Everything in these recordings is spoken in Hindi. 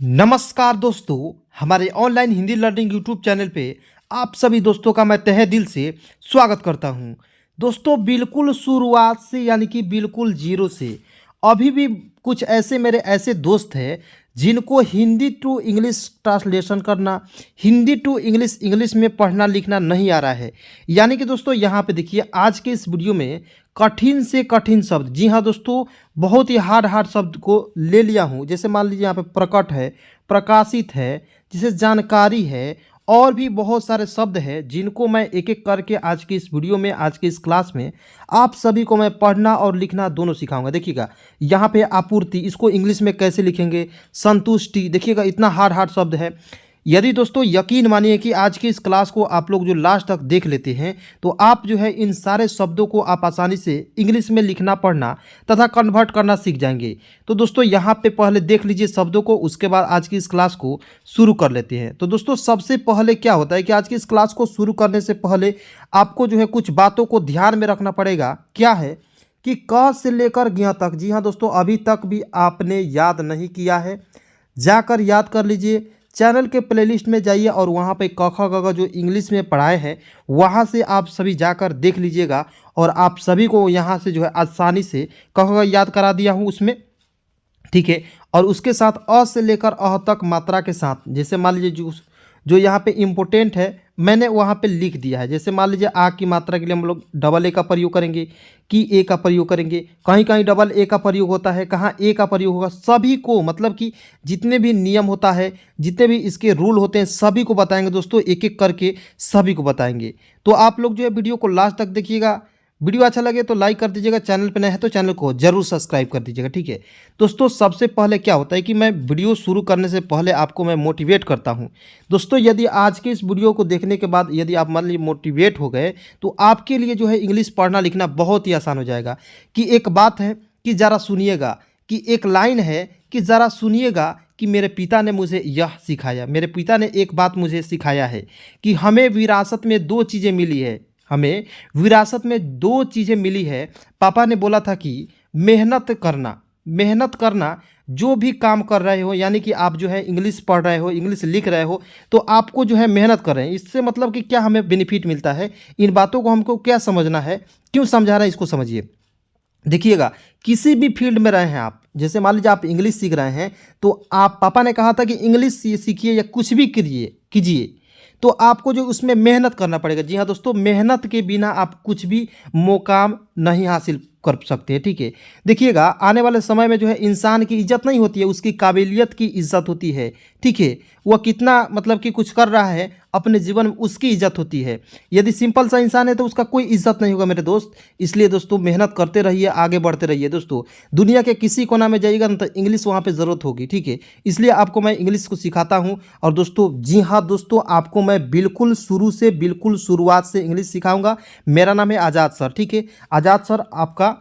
नमस्कार दोस्तों, हमारे online Hindi learning YouTube channel पे आप सभी दोस्तों का मैं तहे दिल से स्वागत करता हूं। दोस्तों, बिल्कुल शुरुआत से यानी कि बिल्कुल जीरो से अभी भी कुछ ऐसे मेरे ऐसे दोस्त हैं जिनको हिंदी टू इंग्लिश ट्रांसलेशन करना, हिंदी टू इंग्लिश इंग्लिश में पढ़ना लिखना नहीं आ रहा है। यानी कि दोस्तों यहाँ पे देखिए, आज के इस वीडियो में कठिन से कठिन शब्द, जी हाँ दोस्तों, बहुत ही हार्ड शब्द को ले लिया हूँ। जैसे मान लीजिए यहाँ पे प्रकट है, प्रकाशित है, जैसे जानकारी है, और भी बहुत सारे शब्द हैं जिनको मैं एक एक करके आज की इस वीडियो में, आज की इस क्लास में आप सभी को मैं पढ़ना और लिखना दोनों सिखाऊंगा। देखिएगा यहाँ पे आपूर्ति, इसको इंग्लिश में कैसे लिखेंगे, संतुष्टि, देखिएगा इतना हार्ड शब्द है। यदि दोस्तों यकीन मानिए कि आज की इस क्लास को आप लोग जो लास्ट तक देख लेते हैं तो आप जो है इन सारे शब्दों को आप आसानी से इंग्लिश में लिखना, पढ़ना तथा कन्वर्ट करना सीख जाएंगे। तो दोस्तों यहाँ पे पहले देख लीजिए शब्दों को, उसके बाद आज की इस क्लास को शुरू कर लेते हैं। तो दोस्तों सबसे पहले क्या होता है कि आज की इस क्लास को शुरू करने से पहले आपको जो है कुछ बातों को ध्यान में रखना पड़ेगा। क्या है कि क से लेकर ज्ञ तक, जी हाँ दोस्तों, अभी तक भी आपने याद नहीं किया है, जाकर याद कर लीजिए। चैनल के प्लेलिस्ट में जाइए और वहाँ पे क ख ग घ जो इंग्लिश में पढ़ाए हैं वहाँ से आप सभी जाकर देख लीजिएगा, और आप सभी को यहाँ से जो है आसानी से क ख ग याद करा दिया हूँ उसमें, ठीक है। और उसके साथ अ से लेकर अह तक मात्रा के साथ, जैसे मान लीजिए जो यहाँ पे इम्पोर्टेंट है मैंने वहाँ पे लिख दिया है। जैसे मान लीजिए आ की मात्रा के लिए हम लोग डबल ए का प्रयोग करेंगे, कि ए का प्रयोग करेंगे, कहीं कहीं डबल ए का प्रयोग होता है, कहाँ ए का प्रयोग होगा। सभी को मतलब कि जितने भी नियम होता है, जितने भी इसके रूल होते हैं, सभी को बताएंगे दोस्तों, एक एक करके सभी को बताएंगे। तो आप लोग जो है वीडियो को लास्ट तक देखिएगा। वीडियो अच्छा लगे तो लाइक कर दीजिएगा, चैनल पर नए हैं तो चैनल को जरूर सब्सक्राइब कर दीजिएगा, ठीक है। दोस्तों सबसे पहले क्या होता है कि मैं वीडियो शुरू करने से पहले आपको मैं मोटिवेट करता हूं। दोस्तों यदि आज के इस वीडियो को देखने के बाद यदि आप मान लीजिए मोटिवेट हो गए तो आपके लिए जो है इंग्लिश पढ़ना लिखना बहुत ही आसान हो जाएगा। कि एक बात है कि ज़रा सुनिएगा, कि एक लाइन है कि ज़रा सुनिएगा कि मेरे पिता ने मुझे यह सिखाया, मेरे पिता ने एक बात मुझे सिखाया है कि हमें विरासत में दो चीज़ें मिली है, हमें विरासत में दो चीज़ें मिली है। पापा ने बोला था कि मेहनत करना, मेहनत करना, जो भी काम कर रहे हो, यानी कि आप जो है इंग्लिश पढ़ रहे हो, इंग्लिश लिख रहे हो, तो आपको जो है मेहनत कर रहे हैं। इससे मतलब कि क्या हमें बेनिफिट मिलता है, इन बातों को हमको क्या समझना है, क्यों समझा रहा है, इसको समझिए। देखिएगा किसी भी फील्ड में रहे हैं आप, जैसे मान लीजिए आप इंग्लिश सीख रहे हैं तो आप, पापा ने कहा था कि इंग्लिश सीखिए या कुछ भी कीजिए तो आपको जो उसमें मेहनत करना पड़ेगा। जी हाँ दोस्तों, मेहनत के बिना आप कुछ भी मुकाम नहीं हासिल कर सकते हैं, ठीक है। देखिएगा आने वाले समय में जो है इंसान की इज्जत नहीं होती है, उसकी काबिलियत की इज्जत होती है, ठीक है। वह कितना मतलब कि कुछ कर रहा है अपने जीवन में, उसकी इज्जत होती है। यदि सिंपल सा इंसान है तो उसका कोई इज्जत नहीं होगा मेरे दोस्त। इसलिए दोस्तों मेहनत करते रहिए, आगे बढ़ते रहिए। दोस्तों दुनिया के किसी कोना में जाइएगा ना तो इंग्लिश वहाँ पे ज़रूरत होगी, ठीक है। इसलिए आपको मैं इंग्लिश को सिखाता हूँ। और दोस्तों जी हाँ दोस्तों, आपको मैं बिल्कुल शुरू से, बिल्कुल शुरुआत से इंग्लिश सिखाऊंगा। मेरा नाम है आज़ाद सर, ठीक है। आज़ाद सर आपका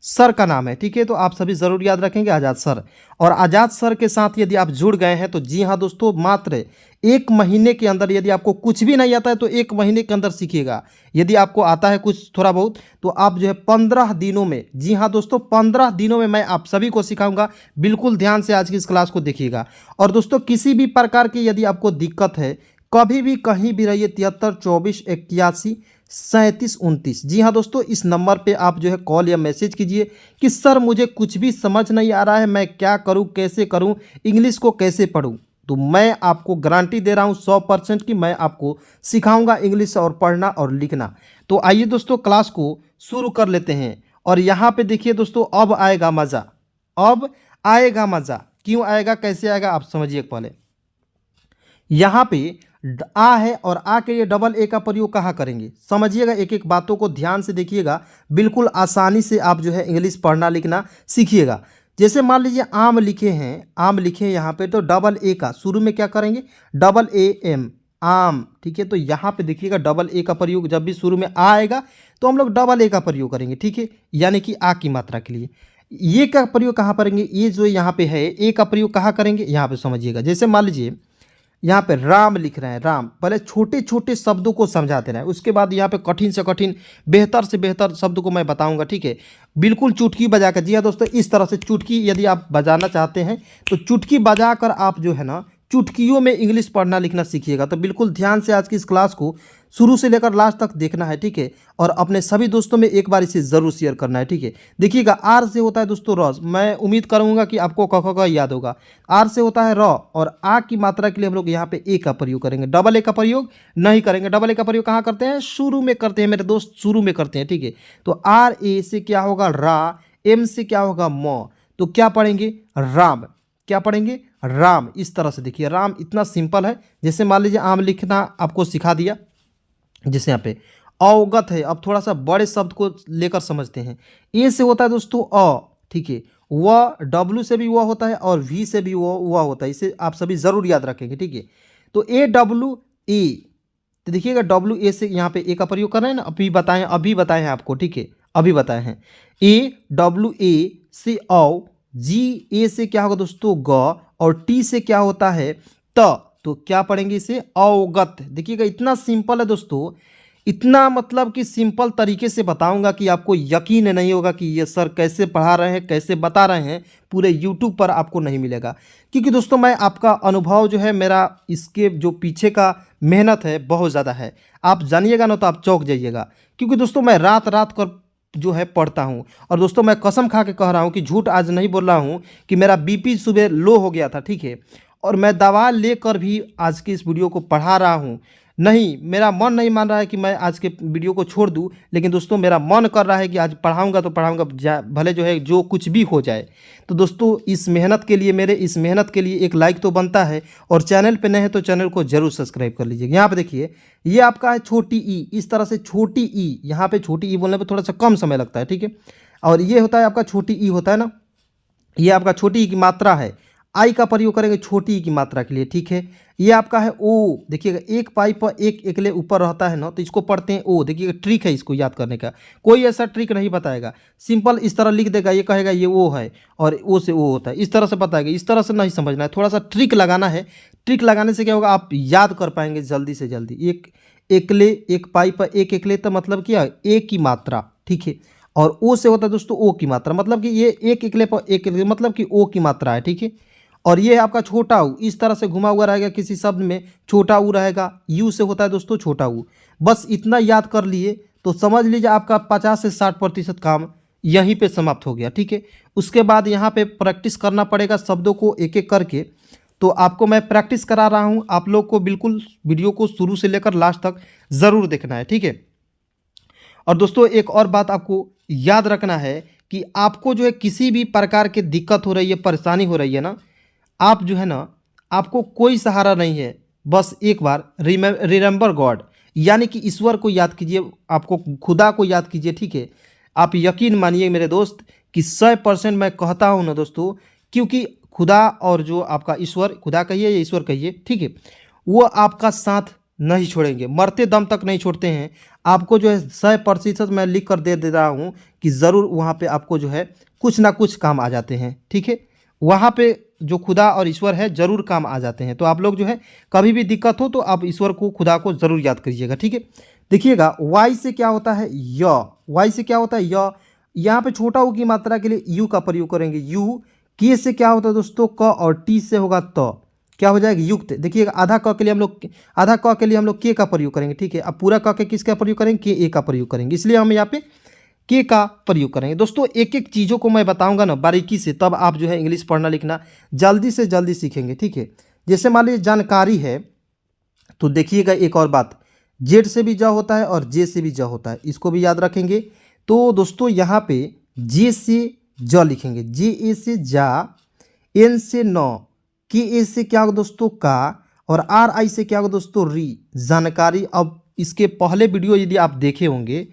सर का नाम है, ठीक है। तो आप सभी ज़रूर याद रखेंगे आज़ाद सर। और आज़ाद सर के साथ यदि आप जुड़ गए हैं तो जी हाँ दोस्तों, मात्र 1 महीने के अंदर, यदि आपको कुछ भी नहीं आता है तो 1 महीने के अंदर सीखिएगा। यदि आपको आता है कुछ थोड़ा बहुत तो आप जो है 15 दिनों में, जी हाँ दोस्तों 15 दिनों में मैं आप सभी को सिखाऊंगा। बिल्कुल ध्यान से आज की इस क्लास को देखिएगा। और दोस्तों किसी भी प्रकार की यदि आपको दिक्कत है, कभी भी कहीं भी रहिए, 73 24 81 37 29, जी हाँ दोस्तों, इस नंबर पे आप जो है कॉल या मैसेज कीजिए कि सर मुझे कुछ भी समझ नहीं आ रहा है, मैं क्या करूं, कैसे करूं, इंग्लिश को कैसे पढूं। तो मैं आपको गारंटी दे रहा हूं 100% कि मैं आपको सिखाऊंगा इंग्लिश और पढ़ना और लिखना। तो आइए दोस्तों क्लास को शुरू कर लेते हैं। और यहाँ पे देखिए दोस्तों, अब आएगा मज़ा, अब आएगा मज़ा। क्यों आएगा, कैसे आएगा, आप समझिए पहले। यहाँ पे आ है और आ के ये डबल ए का प्रयोग कहाँ करेंगे, समझिएगा, एक एक बातों को ध्यान से देखिएगा। बिल्कुल आसानी से आप जो है इंग्लिश पढ़ना लिखना सीखिएगा। जैसे मान लीजिए आम लिखे हैं, आम लिखे हैं यहाँ पे, तो डबल ए का शुरू में क्या करेंगे, डबल ए एम, आम, ठीक है। तो यहाँ पे देखिएगा डबल ए का प्रयोग जब भी शुरू में आ आएगा तो हम लोग डबल ए का प्रयोग करेंगे, ठीक है। यानी कि आ की मात्रा के लिए ये का प्रयोग कहाँ करेंगे, ये जो यहाँ पे है ए का प्रयोग कहाँ करेंगे, यहाँ पे समझिएगा। जैसे मान लीजिए यहाँ पे राम लिख रहे हैं, राम। पहले छोटे छोटे शब्दों को समझाते रहें, उसके बाद यहाँ पे कठिन से कठिन बेहतर से बेहतर शब्द को मैं बताऊंगा, ठीक है। बिल्कुल चुटकी बजा कर, जी हाँ दोस्तों, इस तरह से चुटकी यदि आप बजाना चाहते हैं तो चुटकी बजा कर आप जो है ना चुटकियों में इंग्लिश पढ़ना लिखना सीखिएगा। तो बिल्कुल ध्यान से आज की इस क्लास को शुरू से लेकर लास्ट तक देखना है, ठीक है। और अपने सभी दोस्तों में एक बार इसे ज़रूर शेयर करना है, ठीक है। देखिएगा, आर से होता है दोस्तों रस, मैं उम्मीद करूंगा कि आपको क ख का याद होगा। आर से होता है र, और आ की मात्रा के लिए हम लोग यहाँ पे ए का प्रयोग करेंगे, डबल ए का प्रयोग नहीं करेंगे। डबल ए का प्रयोग कहाँ करते हैं? शुरू में करते हैं मेरे दोस्त, शुरू में करते हैं, ठीक है। तो आर ए से क्या होगा? रा। एम से क्या होगा? म। तो क्या पढ़ेंगे? राम। क्या पढ़ेंगे? राम। इस तरह से देखिए, राम इतना सिंपल है। जैसे मान लीजिए आम लिखना आपको सिखा दिया, जैसे यहाँ पे अवगत है। अब थोड़ा सा बड़े शब्द को लेकर समझते हैं। ए से होता है दोस्तों अ, ठीक है। व, डब्ल्यू से भी वह होता है और वी से भी वह होता है, इसे आप सभी जरूर याद रखेंगे, ठीक है। तो ए डब्ल्यू ए, तो देखिएगा डब्ल्यू ए से यहाँ पे ए का प्रयोग कर रहे हैं ना, अभी बताए हैं आपको, ठीक है, अभी बताए हैं। ए डब्ल्यू ए से औ, जी ए से क्या होगा दोस्तों? ग, और टी से क्या होता है? त। तो क्या पढ़ेंगे इसे? अवगत। देखिएगा इतना सिंपल है दोस्तों, इतना मतलब कि सिंपल तरीके से बताऊंगा कि आपको यकीन नहीं होगा कि ये सर कैसे पढ़ा रहे हैं, कैसे बता रहे हैं, पूरे यूट्यूब पर आपको नहीं मिलेगा। क्योंकि दोस्तों मैं आपका अनुभव जो है, मेरा इसके जो पीछे का मेहनत है बहुत ज़्यादा है। आप जानिएगा ना तो आप चौंक जाइएगा, क्योंकि दोस्तों मैं रात रात कर जो है पढ़ता हूँ। और दोस्तों मैं कसम खा के कह रहा हूँ कि झूठ आज नहीं बोल रहा हूँ कि मेरा बीपी सुबह लो हो गया था, ठीक है। और मैं दवा लेकर भी आज की इस वीडियो को पढ़ा रहा हूँ। नहीं, मेरा मन नहीं मान रहा है कि मैं आज के वीडियो को छोड़ दूं, लेकिन दोस्तों मेरा मन कर रहा है कि आज पढ़ाऊंगा तो पढ़ाऊंगा, भले जो है जो कुछ भी हो जाए। तो दोस्तों इस मेहनत के लिए, मेरे इस मेहनत के लिए एक लाइक तो बनता है, और चैनल पे नए हैं तो चैनल को जरूर सब्सक्राइब कर लीजिए। यहाँ पे देखिए, ये आपका है छोटी ई, इस तरह से छोटी ई, यहाँ पे छोटी ई बोलने पर थोड़ा सा कम समय लगता है, ठीक है। और ये होता है आपका छोटी ई होता है ना, ये आपका छोटी ई की मात्रा है। आई का प्रयोग करेंगे छोटी ई की मात्रा के लिए, ठीक है। ये आपका है ओ, देखिएगा एक पाई पर एक एकले ऊपर रहता है ना, तो इसको पढ़ते हैं ओ। देखिएगा ट्रिक है इसको याद करने का, कोई ऐसा ट्रिक नहीं बताएगा, सिंपल इस तरह लिख देगा, ये कहेगा ये ओ है और ओ से ओ होता है, इस तरह से बताएगा। इस तरह से नहीं समझना है, थोड़ा सा ट्रिक लगाना है। ट्रिक लगाने से क्या होगा, आप याद कर पाएंगे जल्दी से जल्दी। एक एकले, एक पाई पर एक एकले, तो मतलब क्या? ए की मात्रा, ठीक है। और ओ से होता है दोस्तों ओ की मात्रा, मतलब कि ये एक एकले पर एक एकले, मतलब कि ओ की मात्रा है, ठीक है। और ये आपका छोटा ऊ, इस तरह से घुमा हुआ रहेगा किसी शब्द में, छोटा ऊ रहेगा। यू से होता है दोस्तों छोटा ऊ। बस इतना याद कर लिए तो समझ लीजिए आपका 50 से 60% काम यहीं पे समाप्त हो गया, ठीक है। उसके बाद यहाँ पे प्रैक्टिस करना पड़ेगा शब्दों को एक एक करके। तो आपको मैं प्रैक्टिस करा रहा हूँ, आप लोग को बिल्कुल वीडियो को शुरू से लेकर लास्ट तक ज़रूर देखना है, ठीक है। और दोस्तों एक और बात आपको याद रखना है कि आपको जो है किसी भी प्रकार की दिक्कत हो रही है, परेशानी हो रही है ना, आप जो है ना, आपको कोई सहारा नहीं है। बस एक बार रिमेंबर गॉड, यानी कि ईश्वर को याद कीजिए, आपको खुदा को याद कीजिए, ठीक है। आप यकीन मानिए मेरे दोस्त कि 100% मैं कहता हूँ ना दोस्तों, क्योंकि खुदा और जो आपका ईश्वर, खुदा कहिए या ईश्वर कहिए, ठीक है, वो आपका साथ नहीं छोड़ेंगे, मरते दम तक नहीं छोड़ते हैं। आपको जो है 100% मैं लिख कर दे रहा हूँ कि ज़रूर वहाँ पे आपको जो है कुछ ना कुछ काम आ जाते हैं, ठीक है। वहाँ पे जो खुदा और ईश्वर है ज़रूर काम आ जाते हैं। तो आप लोग जो है कभी भी दिक्कत हो तो आप ईश्वर को, खुदा को ज़रूर याद करिएगा, ठीक है। देखिएगा वाई से क्या होता है? य। वाई से क्या होता है? य। यहाँ पे छोटा ऊ की मात्रा के लिए यू का प्रयोग करेंगे, यू। के से क्या होता है दोस्तों? क, और टी से होगा त, क्या हो जाएगा? युक्त। देखिएगा आधा क के लिए हम लोग, आधा क के लिए हम लोग के का प्रयोग करेंगे, ठीक है। अब पूरा क के किसका प्रयोग करेंगे? के ए का प्रयोग करेंगे, इसलिए हम यहाँ पे के का प्रयोग करेंगे। दोस्तों एक एक चीज़ों को मैं बताऊंगा ना बारीकी से, तब आप जो है इंग्लिश पढ़ना लिखना जल्दी से जल्दी सीखेंगे, ठीक है। जैसे मान लीजिए जानकारी है, तो देखिएगा एक और बात, जेड से भी ज होता है और जे से भी ज होता है, इसको भी याद रखेंगे। तो दोस्तों यहाँ पे जे से ज लिखेंगे, जे ए से जा, एन से न, के ए से क्या होगा दोस्तों? का, और आर आई से क्या होगा दोस्तों? री, जानकारी। अब इसके पहले वीडियो यदि आप देखे होंगे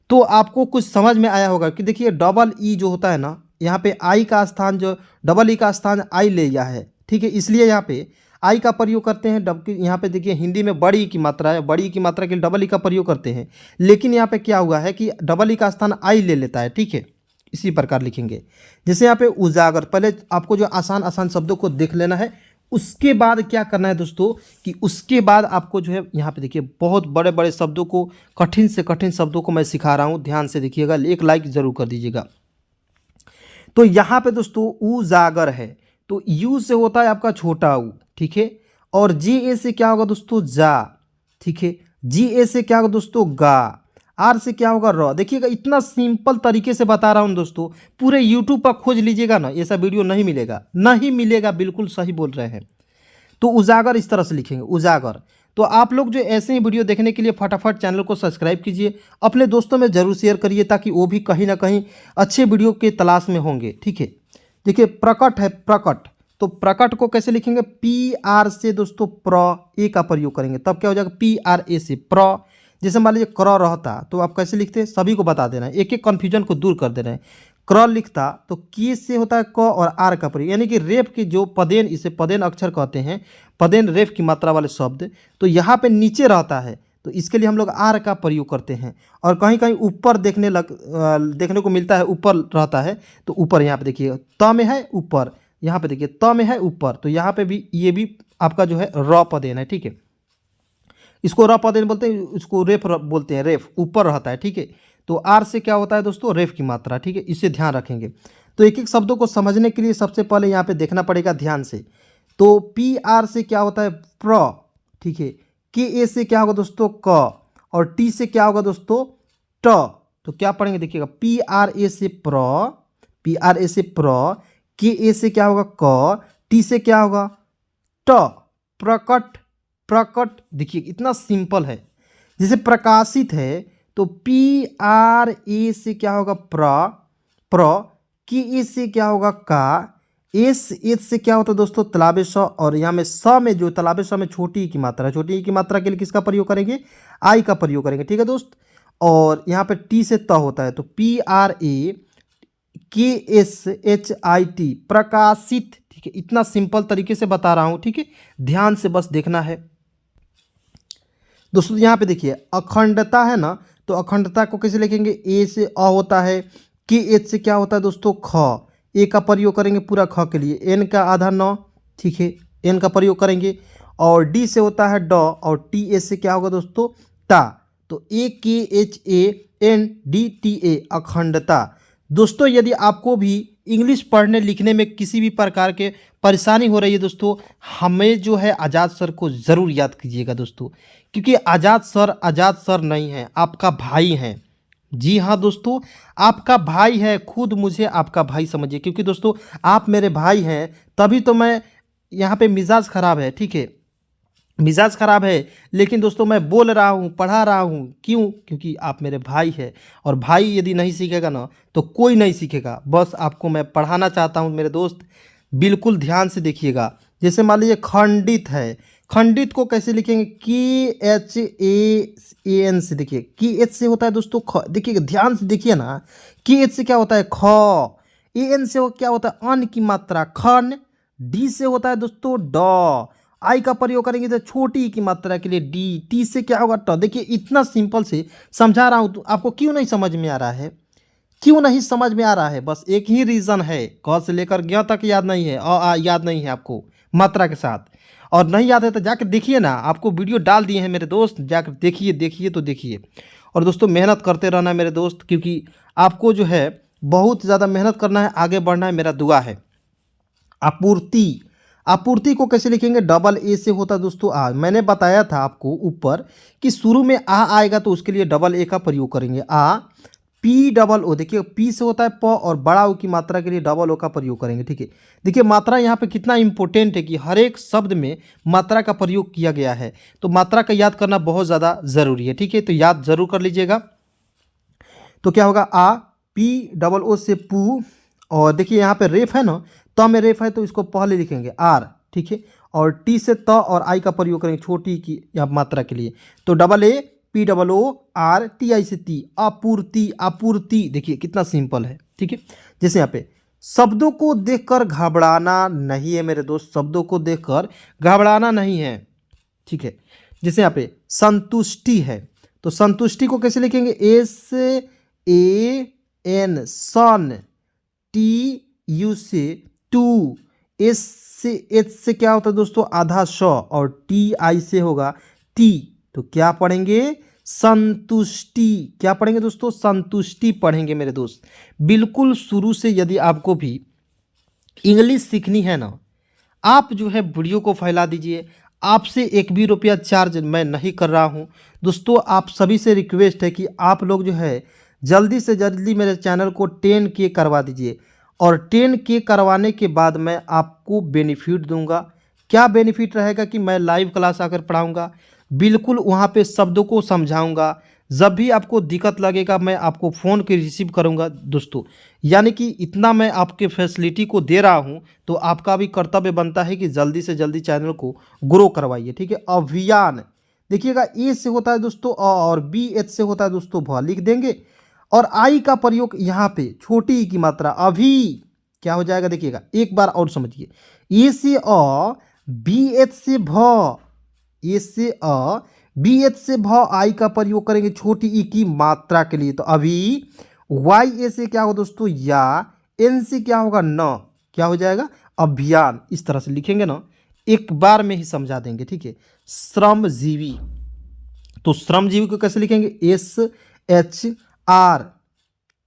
तो आपको कुछ समझ में आया होगा कि देखिए डबल ई जो होता है ना, यहाँ पे आई का स्थान, जो डबल ई का स्थान आई ले लिया है, ठीक है, इसलिए यहाँ पे आई का प्रयोग करते हैं। यहाँ पे देखिए हिंदी में बड़ी ई की मात्रा है, बड़ी ई की मात्रा के लिए डबल ई का प्रयोग करते हैं, लेकिन यहाँ पे क्या हुआ है कि डबल ई का स्थान आई ले लेता है, ठीक है। इसी प्रकार लिखेंगे। जैसे यहाँ पे उजागर, पहले आपको जो आसान आसान शब्दों को देख लेना है, उसके बाद क्या करना है दोस्तों कि उसके बाद आपको जो है यहाँ पे देखिए बहुत बड़े बड़े शब्दों को, कठिन से कठिन शब्दों को मैं सिखा रहा हूँ, ध्यान से देखिएगा, एक लाइक ज़रूर कर दीजिएगा। तो यहाँ पे दोस्तों उजागर है, तो यू से होता है आपका छोटा ऊ, ठीक है। और जी ए से क्या होगा दोस्तों जा, ठीक है। जी ए से क्या होगा दोस्तों गा। आर से क्या होगा र। देखिएगा इतना सिंपल तरीके से बता रहा हूँ दोस्तों, पूरे यूट्यूब पर खोज लीजिएगा ना, ऐसा वीडियो नहीं मिलेगा, नहीं मिलेगा, बिल्कुल सही बोल रहे हैं। तो उजागर इस तरह से लिखेंगे, उजागर। तो आप लोग जो ऐसे ही वीडियो देखने के लिए फटाफट चैनल को सब्सक्राइब कीजिए, अपने दोस्तों में ज़रूर शेयर करिए ताकि वो भी कहीं ना कहीं अच्छे वीडियो के तलाश में होंगे, ठीक है। देखिए प्रकट है, प्रकट, तो प्रकट को कैसे लिखेंगे, पी आर से दोस्तों प्र ए का प्रयोग करेंगे, तब क्या हो जाएगा पी आर ए से प्र। जैसे मान लीजिए क्र रहता तो आप कैसे लिखते हैं, सभी को बता देना है, एक एक कन्फ्यूजन को दूर कर देना है। क्र लिखता तो की से होता है क और आर का प्रयोग, यानी कि रेफ की जो पदेन, इसे पदेन अक्षर कहते हैं, पदेन रेफ की मात्रा वाले शब्द, तो यहाँ पे नीचे रहता है तो इसके लिए हम लोग आर का प्रयोग करते हैं। और कहीं कहीं ऊपर देखने को मिलता है, ऊपर रहता है तो ऊपर, यहाँ पे देखिए त में है ऊपर, यहाँ पे देखिए त में है ऊपर, तो यहाँ पे भी ये भी आपका जो है र पदेन है, ठीक है। इसको र पदेन बोलते हैं, इसको रेफ बोलते हैं, रेफ ऊपर रहता है, ठीक है। तो आर से क्या होता है दोस्तों रेफ की मात्रा, ठीक है, इसे ध्यान रखेंगे। तो एक एक शब्दों को समझने के लिए सबसे पहले यहाँ पे देखना पड़ेगा ध्यान से। तो पी आर से क्या होता है प्र, ठीक है। के ए से क्या होगा दोस्तों क, और टी से क्या होगा दोस्तों ट। तो क्या पढ़ेंगे देखिएगा, पी आर ए से प्र, पी आर ए से प्र, के ए से क्या होगा क, टी से क्या होगा ट, प्रकट, प्रकट। देखिए इतना सिंपल है। जैसे प्रकाशित है तो पी आर ए से क्या होगा प्र, प्र, के ए से क्या होगा का, एस एच से क्या होता है दोस्तों तलाबे स, और यहाँ में स में जो तलाबे स में छोटी ई की मात्रा है, छोटी ई की मात्रा के लिए किसका प्रयोग करेंगे, आई का प्रयोग करेंगे, ठीक है दोस्त। और यहाँ पे टी से त होता है तो पी आर ए के एस एच आई टी, प्रकाशित, ठीक है। इतना सिंपल तरीके से बता रहा हूँ, ठीक है, ध्यान से बस देखना है दोस्तों। यहाँ पे देखिए अखंडता है ना, तो अखंडता को कैसे लिखेंगे, ए से अ होता है, के एच से क्या होता है दोस्तों ख, ए का प्रयोग करेंगे पूरा ख के लिए, एन का आधा न, ठीक है, एन का प्रयोग करेंगे। और डी से होता है ड, और टी ए से क्या होगा दोस्तों ता, तो A K H A N D T A, अखंडता। दोस्तों यदि आपको भी इंग्लिश पढ़ने लिखने में किसी भी प्रकार के परेशानी हो रही है दोस्तों, हमें जो है आज़ाद सर को ज़रूर याद कीजिएगा दोस्तों, क्योंकि आज़ाद सर नहीं है, आपका भाई हैं। जी हाँ दोस्तों, आपका भाई है, खुद मुझे आपका भाई समझिए, क्योंकि दोस्तों आप मेरे भाई हैं, तभी तो मैं यहाँ पे मिजाज ख़राब है, ठीक है, मिजाज ख़राब है, लेकिन दोस्तों मैं बोल रहा हूँ, पढ़ा रहा हूँ, क्यों, क्योंकि आप मेरे भाई हैं। और भाई यदि नहीं सीखेगा ना तो कोई नहीं सीखेगा, बस आपको मैं पढ़ाना चाहता हूँ मेरे दोस्त, बिल्कुल ध्यान से देखिएगा। जैसे मान लीजिए खंडित है, खंडित को कैसे लिखेंगे, की एच ए एन से, देखिए की एच से होता है दोस्तों ख, देखिए ध्यान से देखिए ना, की एच से क्या होता है ख, ए एन से क्या होता है अन की मात्रा खन, डी से होता है दोस्तों ड, आई का प्रयोग करेंगे तो छोटी ई की मात्रा के लिए डी, टी से क्या होगा ट। देखिए इतना सिंपल से समझा रहा हूँ, तो आपको क्यों नहीं समझ में आ रहा है, क्यों नहीं समझ में आ रहा है, बस एक ही रीज़न है, क से लेकर ज्ञ तक याद नहीं है, याद नहीं है आपको मात्रा के साथ, और नहीं याद है तो जाकर देखिए ना, आपको वीडियो डाल दिए हैं मेरे दोस्त, जाकर देखिए, देखिए तो देखिए। और दोस्तों मेहनत करते रहना मेरे दोस्त, क्योंकि आपको जो है बहुत ज़्यादा मेहनत करना है, आगे बढ़ना है, मेरा दुआ है। आपूर्ति, आपूर्ति को कैसे लिखेंगे, डबल ए से होता है दोस्तों आ। मैंने बताया था आपको ऊपर कि शुरू में आ आएगा तो उसके लिए डबल ए का प्रयोग करेंगे, आ पी डबल ओ। देखिए पी से होता है प, और बड़ा ओ की मात्रा के लिए डबल ओ का प्रयोग करेंगे, ठीक है। देखिए मात्रा यहाँ पे कितना इंपॉर्टेंट है कि हर एक शब्द में मात्रा का प्रयोग किया गया है, तो मात्रा का याद करना बहुत ज़्यादा ज़रूरी है, ठीक है, तो याद ज़रूर कर लीजिएगा। तो क्या होगा आ पी डबल ओ से पू, और देखिए यहाँ पे रेफ है ना, त में रेफ है तो इसको पहले लिखेंगे आर, ठीक है, और टी से त और आई का प्रयोग करेंगे छोटी की यहाँ मात्रा के लिए, तो double A P double O R T I से ती, आपूर्ति, आपूर्ति। देखिए कितना सिंपल है, ठीक है। जैसे यहाँ पे शब्दों को देखकर घबराना नहीं है मेरे दोस्त, शब्दों को देखकर घबराना नहीं है, ठीक है। जैसे यहाँ पे संतुष्टि है, तो संतुष्टि को कैसे लिखेंगे, एस ए एन सन, टी यू से टू, एस एच से क्या होता है दोस्तों आधा श, और टी आई से होगा टी। तो क्या पढ़ेंगे संतुष्टि। क्या पढ़ेंगे दोस्तों संतुष्टि पढ़ेंगे मेरे दोस्त। बिल्कुल शुरू से यदि आपको भी इंग्लिश सीखनी है ना, आप जो है वीडियो को फैला दीजिए। आपसे एक भी रुपया चार्ज मैं नहीं कर रहा हूं दोस्तों। आप सभी से रिक्वेस्ट है कि आप लोग जो है जल्दी से जल्दी मेरे चैनल को 10K करवा दीजिए, और 10K करवाने के बाद मैं आपको बेनिफिट दूंगा। क्या बेनिफिट रहेगा कि मैं लाइव क्लास आकर पढ़ाऊंगा, बिल्कुल वहाँ पे शब्दों को समझाऊंगा। जब भी आपको दिक्कत लगेगा मैं आपको फ़ोन के रिसीव करूंगा दोस्तों। यानी कि इतना मैं आपके फैसिलिटी को दे रहा हूं, तो आपका भी कर्तव्य बनता है कि जल्दी से जल्दी चैनल को ग्रो करवाइए, ठीक है। अभियान देखिएगा, ए से होता है दोस्तों अ, और बी एच से होता है दोस्तों भ, लिख देंगे। और आई का प्रयोग यहाँ पे छोटी ई की मात्रा अभी क्या हो जाएगा देखिएगा, एक बार और समझिए। ए से अ, बी एच से भ, ए से अ, बी एच से भ, आई का प्रयोग करेंगे छोटी ई की मात्रा के लिए, तो अभी। वाई ए से क्या होगा दोस्तों या, एन से क्या होगा न, क्या हो जाएगा अभियान। इस तरह से लिखेंगे ना, एक बार में ही समझा देंगे, ठीक है। श्रमजीवी, तो श्रमजीवी को कैसे लिखेंगे, एस एच आर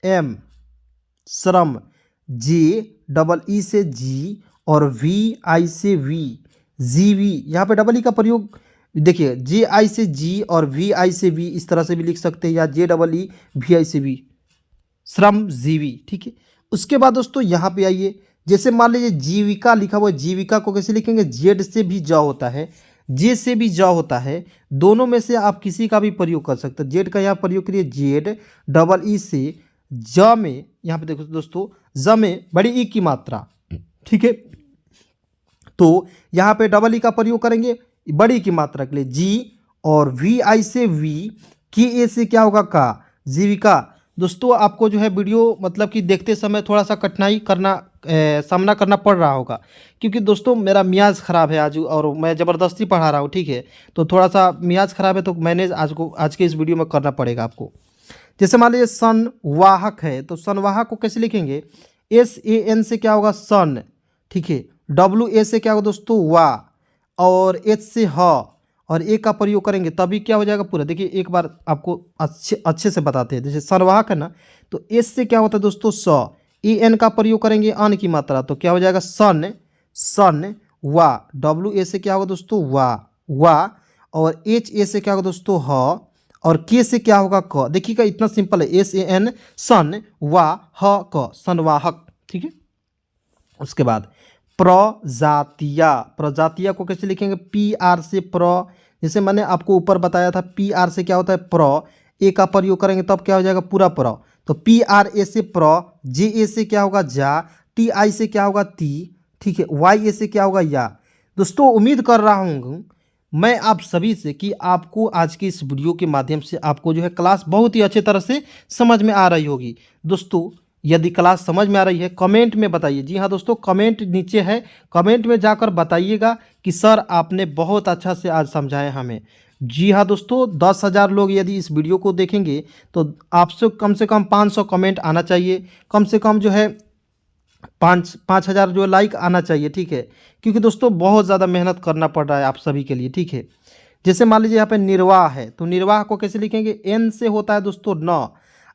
एम श्रम, जे डबल ई से जी, और वी आई से वी, जीवी। यहाँ पे डबल ई का प्रयोग देखिए, जे आई से जी और वी आई से वी, इस तरह से भी लिख सकते हैं, या जे डबल ई वी आई से वी, श्रमजीवी, ठीक है। उसके बाद दोस्तों यहाँ पे आइए, जैसे मान लीजिए जीविका लिखा हुआ है, जीविका को कैसे लिखेंगे, जेड से भी ज होता है, जे से भी ज होता है, दोनों में से आप किसी का भी प्रयोग कर सकते हैं। जेड का यहाँ प्रयोग करिए, जेड डबल ई से ज में, यहाँ पे देखो दोस्तों ज में बड़ी ई की मात्रा, ठीक है। तो यहाँ पे डबल ई का प्रयोग करेंगे बड़ी की मात्रा के लिए, जी, और वी आई से वी, के ए से क्या होगा का, जीविका। दोस्तों आपको जो है वीडियो मतलब कि देखते समय थोड़ा सा कठिनाई करना सामना करना पड़ रहा होगा, क्योंकि दोस्तों मेरा मियाज ख़राब है आज, और मैं ज़बरदस्ती पढ़ा रहा हूँ, ठीक है। तो थोड़ा सा मियाज ख़राब है, तो मैनेज आज के इस वीडियो में करना पड़ेगा आपको। जैसे मान लीजिए संवाहक है, तो संवाहक को कैसे लिखेंगे, एस ए एन से क्या होगा सन, ठीक है। डब्ल्यू ए से क्या होगा दोस्तों वा, और एच से ह, और ए का प्रयोग करेंगे तभी क्या हो जाएगा पूरा। देखिए एक बार आपको अच्छे से बताते हैं। जैसे संवाहक है ना, तो एस से क्या होता है दोस्तों स, ए एन का प्रयोग करेंगे अन की मात्रा, तो क्या हो जाएगा सन, सन वा। डब्ल्यू ए से क्या होगा दोस्तों वा, और एच ए से क्या होगा दोस्तों ह, और के से क्या होगा क। देखिएगा इतना सिंपल है, एस ए एन सन वा ह क, संवाहक, ठीक है। उसके बाद प्रजातिया, प्रजातिया को कैसे लिखेंगे, पी आर से प्र, जैसे मैंने आपको ऊपर बताया था, पी आर से क्या होता है प्र, ए का प्रयोग करेंगे तब क्या हो जाएगा पूरा प्र। तो पी आर ए से प्र, जे ए से क्या होगा जा, टी आई से क्या होगा ती, ठीक है। वाई ए से क्या होगा या। दोस्तों उम्मीद कर रहा हूँ मैं आप सभी से कि आपको आज के इस वीडियो के माध्यम से आपको जो है क्लास बहुत ही अच्छे तरह से समझ में आ रही होगी। दोस्तों यदि क्लास समझ में आ रही है कमेंट में बताइए। जी हाँ दोस्तों, कमेंट नीचे है, कमेंट में जाकर बताइएगा कि सर आपने बहुत अच्छा से आज समझाया हमें। जी हाँ दोस्तों, 10,000 लोग यदि इस वीडियो को देखेंगे तो आपसे कम से कम 500 कमेंट आना चाहिए, कम से कम जो है 5,000 जो लाइक आना चाहिए, ठीक है। क्योंकि दोस्तों बहुत ज़्यादा मेहनत करना पड़ रहा है आप सभी के लिए, ठीक है। जैसे मान लीजिए यहाँ पे निर्वाह है, तो निर्वाह को कैसे लिखेंगे, एन से होता है दोस्तों न,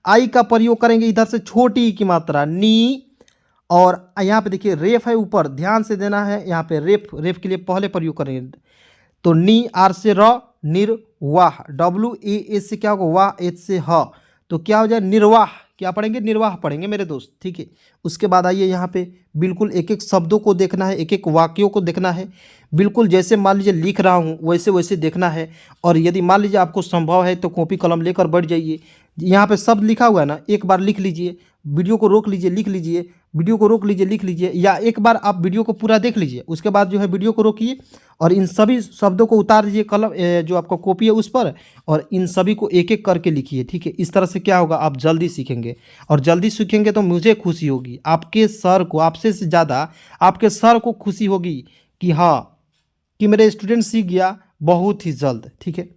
आई का प्रयोग करेंगे इधर से छोटी ई की मात्रा नी, और यहाँ पे देखिए रेफ है ऊपर, ध्यान से देना है। यहाँ पे रेफ के लिए पहले प्रयोग करेंगे, तो नी, आर से र, निर्वाह, डब्ल्यू ए से क्या होगा वाह, एच से ह, तो क्या हो जाए निर्वाह। क्या पढ़ेंगे, निर्वाह पढ़ेंगे मेरे दोस्त, ठीक है। उसके बाद आइए यहाँ पे बिल्कुल एक एक शब्दों को देखना है, एक एक वाक्यों को देखना है, बिल्कुल जैसे मान लीजिए लिख रहा हूँ वैसे वैसे देखना है। और यदि मान लीजिए आपको संभव है तो कॉपी कलम लेकर बैठ जाइए। यहाँ पे शब्द लिखा हुआ है ना, एक बार लिख लीजिए, वीडियो को रोक लीजिए लिख लीजिए, वीडियो को रोक लीजिए लिख लीजिए, या एक बार आप वीडियो को पूरा देख लीजिए, उसके बाद जो है वीडियो को रोकिए और इन सभी शब्दों को उतार दीजिए कलम जो आपका कॉपी है उस पर, और इन सभी को एक एक करके लिखिए, ठीक है। इस तरह से क्या होगा, आप जल्दी सीखेंगे, और जल्दी सीखेंगे तो मुझे खुशी होगी, आपके सर को, आपसे ज़्यादा आपके सर को खुशी होगी कि हाँ कि मेरे स्टूडेंट सीख गया बहुत ही जल्द, ठीक है।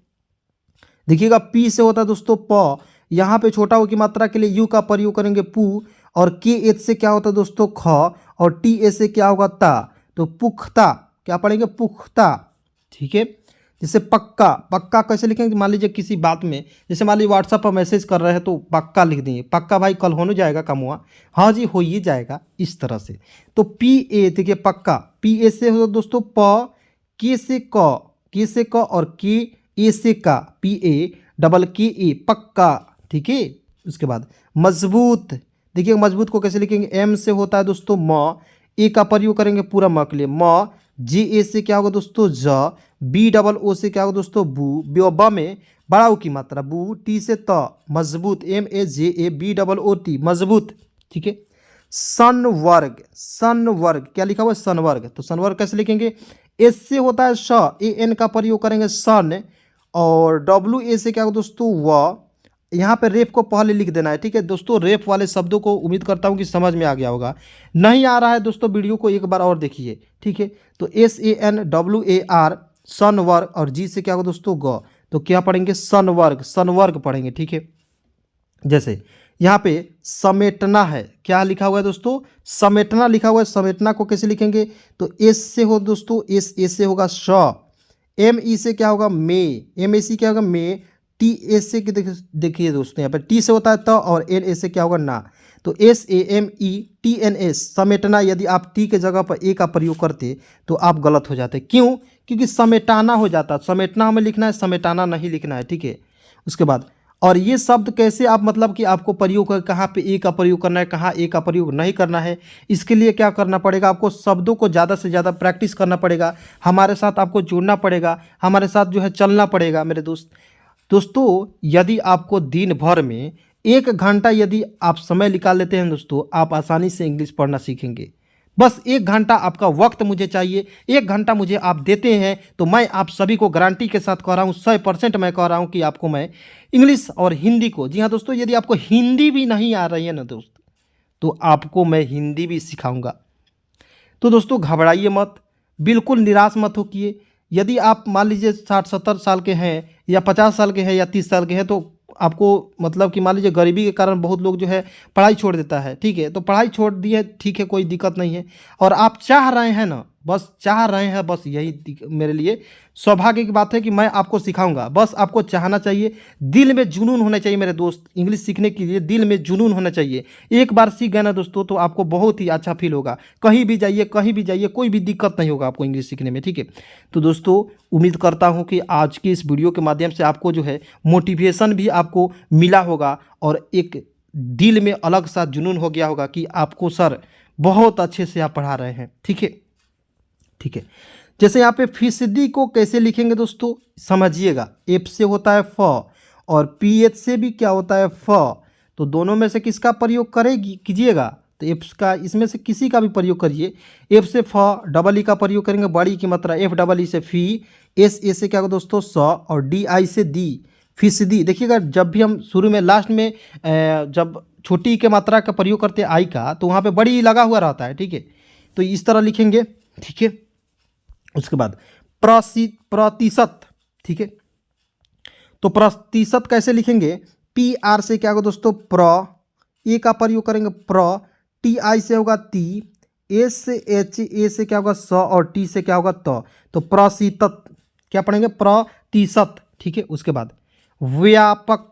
देखिएगा पी से होता है दोस्तों प, यहाँ पे छोटा ओ की मात्रा के लिए यू का प्रयोग करेंगे पू, और के एच से क्या होता है दोस्तों ख, और टी ए से क्या होगा ता, तो पुख्ता क्या पढ़ेंगे, पुख्ता। ठीक है, जैसे पक्का, पक्का कैसे लिखेंगे, मान लीजिए किसी बात में, जैसे मान लीजिए व्हाट्सएप पर मैसेज कर रहे हैं तो पक्का लिख देंगे, पक्का भाई कल होने जाएगा काम हुआ, हाँ जी हो ही जाएगा, इस तरह से। तो पी ए, देखिए पक्का, पी ए से हो दोस्तों प, के से क, के से क और के ए से का, पी ए डबल के ए, पक्का। ठीक है, उसके बाद मजबूत, देखिए मजबूत को कैसे लिखेंगे, एम से होता है दोस्तों म, ए का प्रयोग करेंगे पूरा म के लिए म, जे ए से क्या होगा दोस्तों ज, बी डबल ओ से क्या होगा दोस्तों बू, ब में बड़ा ऊ की मात्रा बू, टी से त, मजबूत, M A J A B double O T, मजबूत। ठीक है, सन वर्ग, सन वर्ग क्या लिखा हुआ है, सन वर्ग, तो सन वर्ग कैसे लिखेंगे, एस से होता है श, ए एन का प्रयोग करेंगे सन, और डब्ल्यू ए से क्या होगा दोस्तों व, यहाँ पे रेप को पहले लिख देना है। ठीक है दोस्तों, रेप वाले शब्दों को उम्मीद करता हूँ कि समझ में आ गया होगा, नहीं आ रहा है दोस्तों वीडियो को एक बार और देखिए। ठीक है, तो S A N W A R, सन वर्ग, और जी से क्या होगा दोस्तों ग, तो क्या पढ़ेंगे, सन वर्ग, सन वर्ग पढ़ेंगे। ठीक है, जैसे यहाँ पे समेटना है, क्या लिखा हुआ है दोस्तों, समेटना लिखा हुआ है, समेटना को कैसे लिखेंगे, तो एस से हो दोस्तों, एस ए से होगा श, एम ई से क्या होगा मे, एम ए सी क्या होगा मे, टी एस से देखिए दोस्तों यहाँ पर टी से होता है त, और एन ए से क्या होगा ना, तो S A M E T N S, समेटना, यदि आप टी के जगह पर ए का प्रयोग करते तो आप गलत हो जाते, क्यों, क्योंकि समेटाना हो जाता, समेटना हमें लिखना है, समेटाना नहीं लिखना है। ठीक है, उसके बाद और ये शब्द कैसे आप मतलब कि आपको प्रयोग कहाँ पे ए का प्रयोग करना है, कहाँ ए का प्रयोग नहीं करना है, इसके लिए क्या करना पड़ेगा, आपको शब्दों को ज़्यादा से ज़्यादा प्रैक्टिस करना पड़ेगा, हमारे साथ आपको जुड़ना पड़ेगा, हमारे साथ जो है चलना पड़ेगा मेरे दोस्तों। यदि आपको दिन भर में 1 घंटा यदि आप समय निकाल लेते हैं दोस्तों, आप आसानी से इंग्लिश पढ़ना सीखेंगे। बस 1 घंटा आपका वक्त मुझे चाहिए, 1 घंटा मुझे आप देते हैं तो मैं आप सभी को गारंटी के साथ कह रहा हूँ, 100% मैं कह रहा हूँ कि आपको मैं इंग्लिश और हिंदी को, जी हाँ दोस्तों, यदि आपको हिंदी भी नहीं आ रही है ना दोस्त, तो आपको मैं हिंदी भी सिखाऊंगा। तो दोस्तों घबराइए मत, बिल्कुल निराश मत होइए। यदि आप मान लीजिए 60-70 साल के हैं या 50 साल के हैं या 30 साल के हैं, तो आपको मतलब कि मान लीजिए गरीबी के कारण बहुत लोग जो है पढ़ाई छोड़ देता है। ठीक है, तो पढ़ाई छोड़ दिए, ठीक है, कोई दिक्कत नहीं है, और आप चाह रहे हैं ना, बस चाह रहे हैं, बस यही मेरे लिए सौभाग्य की बात है कि मैं आपको सिखाऊंगा। बस आपको चाहना चाहिए, दिल में जुनून होना चाहिए मेरे दोस्त, इंग्लिश सीखने के लिए दिल में जुनून होना चाहिए। एक बार सीख गए ना दोस्तों तो आपको बहुत ही अच्छा फील होगा, कहीं भी जाइए, कहीं भी जाइए, कोई भी दिक्कत नहीं होगा आपको इंग्लिश सीखने में। ठीक है, तो दोस्तों उम्मीद करता हूँ कि आज की इस वीडियो के माध्यम से आपको जो है मोटिवेशन भी आपको मिला होगा, और एक दिल में अलग सा जुनून हो गया होगा कि आपको सर बहुत अच्छे से आप पढ़ा रहे हैं। ठीक है, ठीक है, जैसे यहाँ पे फीसदी को कैसे लिखेंगे दोस्तों, समझिएगा, एफ से होता है फ, और पी एच से भी क्या होता है फ, तो दोनों में से किसका प्रयोग करेगी कीजिएगा, तो एफ का इसमें से किसी का भी प्रयोग करिए। एफ से फ, डबल ई का प्रयोग करेंगे, बड़ी की मात्रा, एफ डबल ई से फी, एस ए से क्या होगा दोस्तों स, और डी आई से दी, फीसदी। देखिएगा जब भी हम शुरू में लास्ट में जब छोटी के मात्रा का प्रयोग करते हैं आई का, तो वहाँ पे बड़ी ई लगा हुआ रहता है। ठीक है, तो इस तरह लिखेंगे। ठीक है, उसके बाद प्रतिशत। ठीक है, तो प्रतिशत कैसे लिखेंगे, पी आर से क्या होगा दोस्तों प्र, ए का प्रयोग करेंगे प्र, टी आई से होगा ती, एस से एच, ए से क्या होगा स, और टी से क्या होगा त, तो प्रतिशत क्या पढ़ेंगे, प्रतिशत। ठीक है, उसके बाद व्यापक,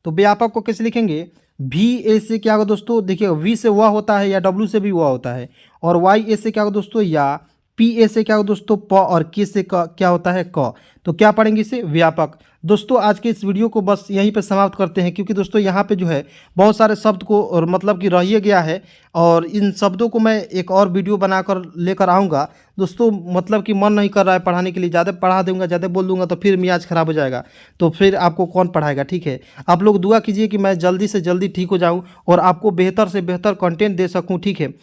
तो व्यापक को कैसे लिखेंगे, वी ए से क्या होगा दोस्तों, देखिए वी से वह होता है या डब्ल्यू से भी वह होता है, और वाई ए से क्या होगा दोस्तों या, पी ए से क्या होगा दोस्तों प, और के से क्या होता है क, तो क्या पढ़ेंगे इसे, व्यापक। दोस्तों आज के इस वीडियो को बस यहीं पे समाप्त करते हैं, क्योंकि दोस्तों यहाँ पे जो है बहुत सारे शब्द को और मतलब कि रहिए गया है, और इन शब्दों को मैं एक और वीडियो बनाकर लेकर आऊँगा दोस्तों। मतलब कि मन नहीं कर रहा है पढ़ाने के लिए, ज़्यादा पढ़ा दूंगा, ज़्यादा बोल दूंगा तो फिर मियाज ख़राब हो जाएगा, तो फिर आपको कौन पढ़ाएगा। ठीक है, आप लोग दुआ कीजिए कि मैं जल्दी से जल्दी ठीक हो जाऊँ और आपको बेहतर से बेहतर कंटेंट दे सकूँ। ठीक है,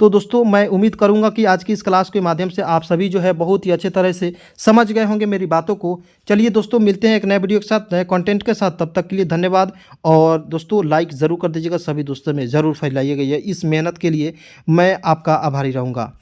तो दोस्तों मैं उम्मीद करूंगा कि आज की इस क्लास के माध्यम से आप सभी जो है बहुत ही अच्छे तरह से समझ गए होंगे मेरी बातों को। चलिए दोस्तों मिलते हैं एक नए वीडियो के साथ, नए कंटेंट के साथ, तब तक के लिए धन्यवाद। और दोस्तों लाइक ज़रूर कर दीजिएगा, सभी दोस्तों में ज़रूर फैलाइएगा, इस मेहनत के लिए मैं आपका आभारी रहूँगा।